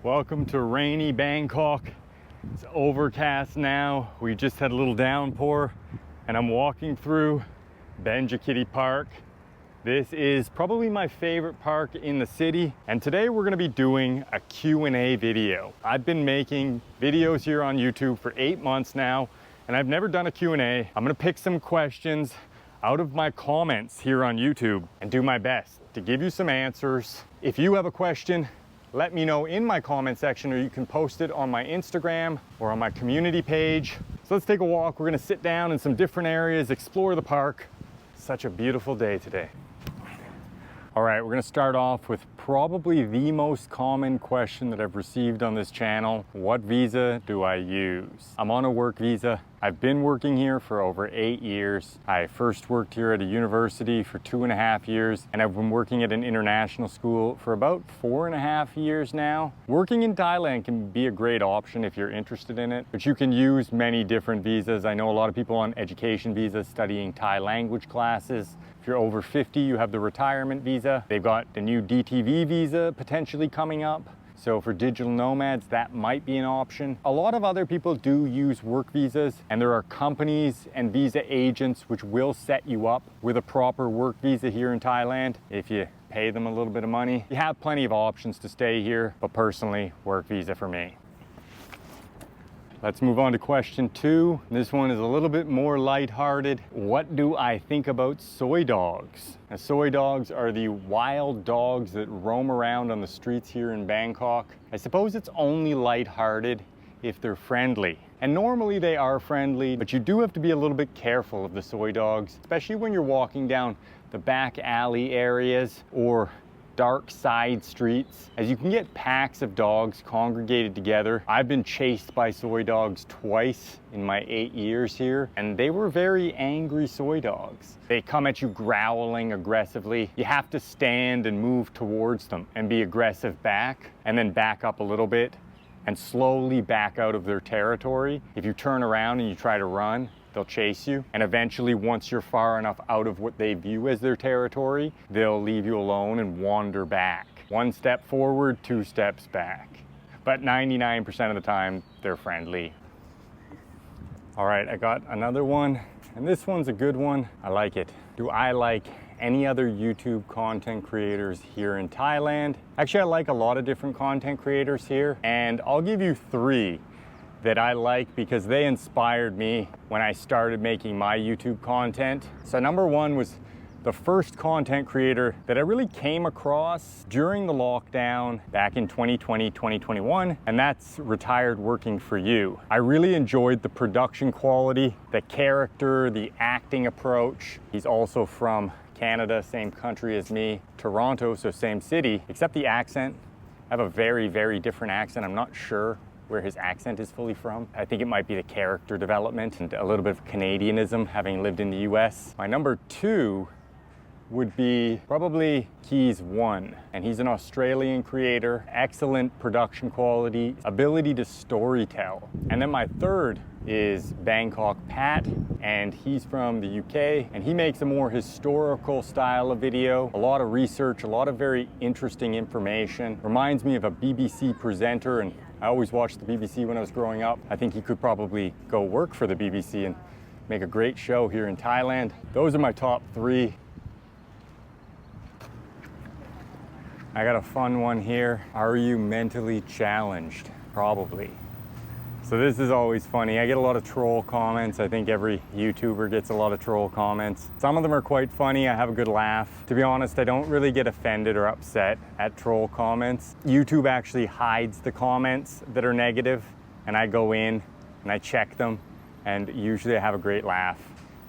Welcome to rainy Bangkok. It's overcast now. We just had a little downpour and I'm walking through Bangkok Park. This is probably my favorite park in the city. And today we're gonna be doing a Q&A video. I've been making videos here on YouTube for 8 months now, and I've never done a Q&A. I'm gonna pick some questions out of my comments here on YouTube and do my best to give you some answers. If you have a question, let me know in my comment section, or you can post it on my Instagram or on my community page. So let's take a walk. We're gonna sit down in some different areas, explore the park. Such a beautiful day today. All right, we're gonna start off with probably the most common question that I've received on this channel. What visa do I use? I'm on a work visa. I've been working here for over 8 years. I first worked here at a university for 2.5 years, and I've been working at an international school for about 4.5 years now. Working in Thailand can be a great option if you're interested in it, but you can use many different visas. I know a lot of people on education visas studying Thai language classes. If you're over 50, you have the retirement visa. They've got the new DTV visa potentially coming up. So for digital nomads, that might be an option. A lot of other people do use work visas, and there are companies and visa agents which will set you up with a proper work visa here in Thailand if you pay them a little bit of money. You have plenty of options to stay here, but personally, work visa for me. Let's move on to question 2. This one is a little bit more lighthearted. What do I think about soy dogs? Now, soy dogs are the wild dogs that roam around on the streets here in Bangkok. I suppose it's only lighthearted if they're friendly. And normally they are friendly, but you do have to be a little bit careful of the soy dogs, especially when you're walking down the back alley areas or dark side streets, as you can get packs of dogs congregated together. I've been chased by soy dogs twice in my 8 years here, and they were very angry soy dogs. They come at you growling aggressively. You have to stand and move towards them and be aggressive back, and then back up a little bit and slowly back out of their territory. If you turn around and you try to run, they'll chase you, and eventually once you're far enough out of what they view as their territory, they'll leave you alone and wander back. 1 step forward, 2 steps back. But 99% of the time, they're friendly. All right, I got another one, and this one's a good one. I like it. Do I like any other YouTube content creators here in Thailand? Actually, I like a lot of different content creators here, and I'll give you 3 that I like because they inspired me when I started making my YouTube content. So number 1 was the first content creator that I really came across during the lockdown back in 2020, 2021, and that's Retired Working For You. I really enjoyed the production quality, the character, the acting approach. He's also from Canada, same country as me, Toronto, so same city, except the accent. I have a very, very different accent. I'm not sure where his accent is fully from. I think it might be the character development and a little bit of Canadianism, having lived in the US. My number 2 would be probably Keys 1, and he's an Australian creator, excellent production quality, ability to storytell. And then my 3rd is Bangkok Pat, and he's from the UK, and he makes a more historical style of video, a lot of research, a lot of very interesting information. Reminds me of a BBC presenter, and I always watched the BBC when I was growing up. I think he could probably go work for the BBC and make a great show here in Thailand. Those are my top 3. I got a fun one here. Are you mentally challenged? Probably. So this is always funny. I get a lot of troll comments. I think every YouTuber gets a lot of troll comments. Some of them are quite funny. I have a good laugh. To be honest, I don't really get offended or upset at troll comments. YouTube actually hides the comments that are negative, and I go in and I check them, and usually I have a great laugh,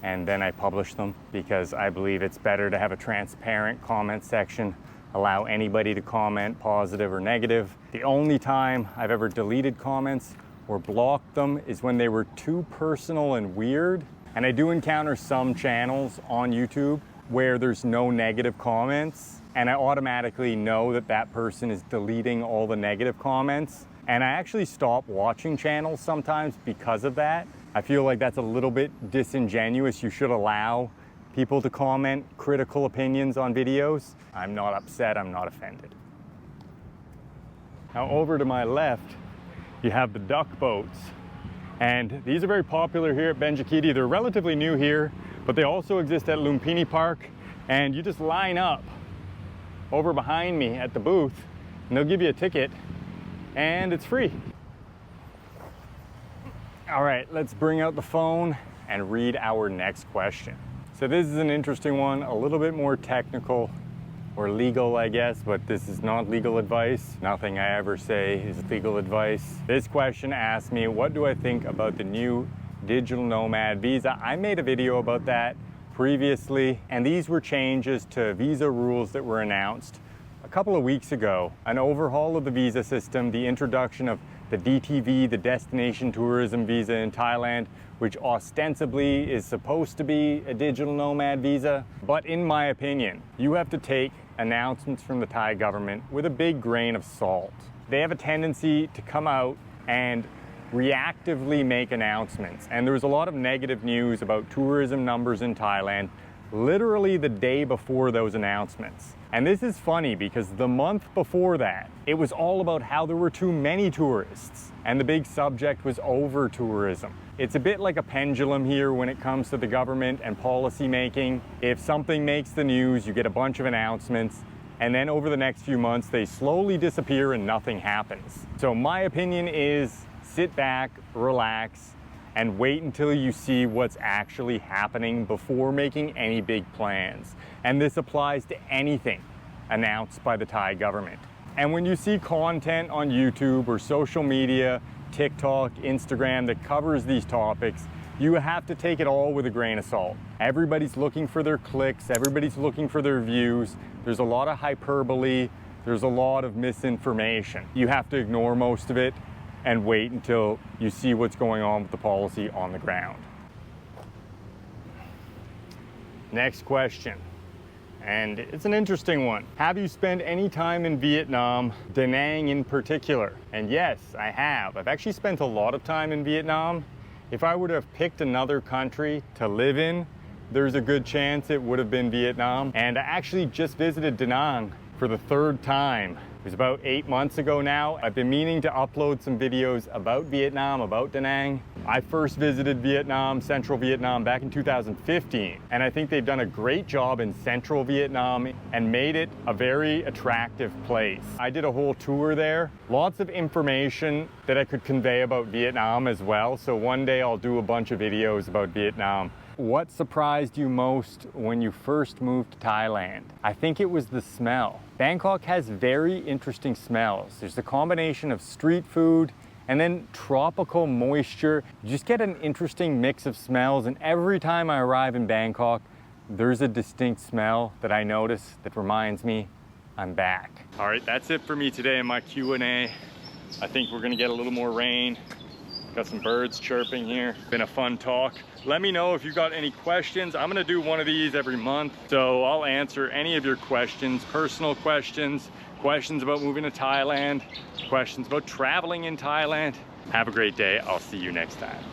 and then I publish them because I believe it's better to have a transparent comment section, allow anybody to comment, positive or negative. The only time I've ever deleted comments or blocked them is when they were too personal and weird. And I do encounter some channels on YouTube where there's no negative comments, and I automatically know that that person is deleting all the negative comments. And I actually stop watching channels sometimes because of that. I feel like that's a little bit disingenuous. You should allow people to comment critical opinions on videos. I'm not upset, I'm not offended. Now over to my left, you have the duck boats. And these are very popular here at Benjikiti. They're relatively new here, but they also exist at Lumpini Park. And you just line up over behind me at the booth, and they'll give you a ticket, and it's free. All right, let's bring out the phone and read our next question. So this is an interesting one, a little bit more technical or legal, I guess, but this is not legal advice. Nothing I ever say is legal advice. This question asks me, what do I think about the new digital nomad visa? I made a video about that previously, and these were changes to visa rules that were announced a couple of weeks ago. An overhaul of the visa system, the introduction of the DTV, the Destination Tourism Visa in Thailand, which ostensibly is supposed to be a digital nomad visa. But in my opinion, you have to take announcements from the Thai government with a big grain of salt. They have a tendency to come out and reactively make announcements. And there was a lot of negative news about tourism numbers in Thailand literally the day before those announcements. And this is funny because the month before that, it was all about how there were too many tourists. And the big subject was over-tourism. It's a bit like a pendulum here when it comes to the government and policy making. If something makes the news, you get a bunch of announcements, and then over the next few months, they slowly disappear and nothing happens. So my opinion is sit back, relax, and wait until you see what's actually happening before making any big plans. And this applies to anything announced by the Thai government. And when you see content on YouTube or social media, TikTok, Instagram that covers these topics, you have to take it all with a grain of salt. Everybody's looking for their clicks, everybody's looking for their views. There's a lot of hyperbole, there's a lot of misinformation. You have to ignore most of it and wait until you see what's going on with the policy on the ground. Next question, and it's an interesting one. Have you spent any time in Vietnam, Da Nang in particular? And yes, I have. I've actually spent a lot of time in Vietnam. If I would have picked another country to live in, there's a good chance it would have been Vietnam. And I actually just visited Da Nang for the third time. It was about 8 months ago now. I've been meaning to upload some videos about Vietnam, about Da Nang. I first visited Vietnam, Central Vietnam, back in 2015. And I think they've done a great job in Central Vietnam and made it a very attractive place. I did a whole tour there. Lots of information that I could convey about Vietnam as well. So one day I'll do a bunch of videos about Vietnam. What surprised you most when you first moved to Thailand? I think it was the smell. Bangkok has very interesting smells. There's the combination of street food and then tropical moisture. You just get an interesting mix of smells, and every time I arrive in Bangkok, there's a distinct smell that I notice that reminds me I'm back. All right, that's it for me today in my Q&A. I think we're gonna get a little more rain. Got some birds chirping here. Been a fun talk. Let me know if you've got any questions. I'm gonna do one of these every month, so I'll answer any of your questions, personal questions, questions about moving to Thailand, questions about traveling in Thailand. Have a great day. I'll see you next time.